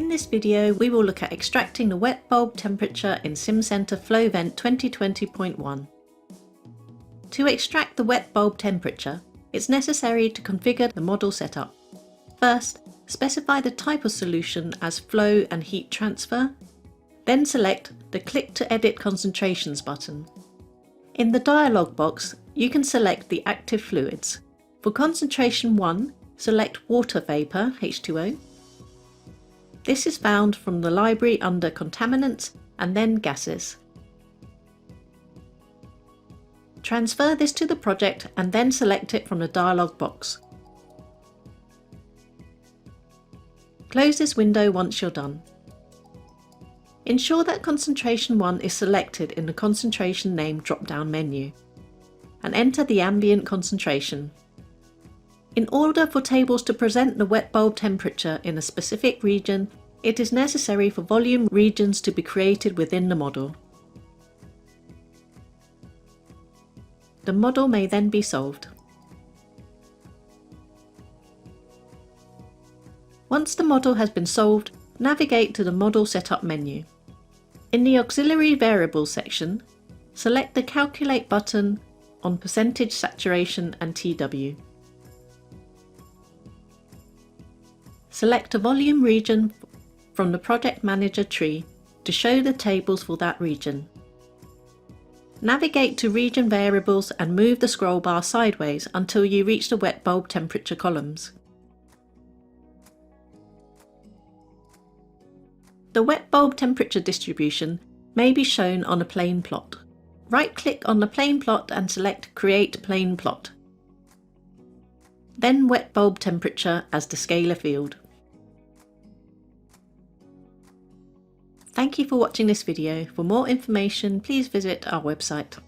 In this video, we will look at extracting the wet bulb temperature in Simcenter FloVent 2020.1. To extract the wet bulb temperature, it's necessary to configure the model setup. First, specify the type of solution as flow and heat transfer. Then select the Click to Edit Concentrations button. In the dialog box, you can select the active fluids. For concentration 1, select water vapour, H2O. This is found from the library under Contaminants and then Gases. Transfer this to the project and then select it from the dialog box. Close this window once you're done. Ensure that concentration 1 is selected in the concentration name drop-down menu and enter the ambient concentration. In order for tables to present the wet bulb temperature in a specific region, it is necessary for volume regions to be created within the model. The model may then be solved. Once the model has been solved, navigate to the Model Setup menu. In the Auxiliary Variables section, select the Calculate button on Percentage Saturation and TW. Select a volume region from the Project Manager tree to show the tables for that region. Navigate to Region Variables and move the scroll bar sideways until you reach the wet bulb temperature columns. The wet bulb temperature distribution may be shown on a plane plot. Right-click on the plane plot and select Create Plane Plot. Then wet bulb temperature as the scalar field. Thank you for watching this video. For more information, please visit our website.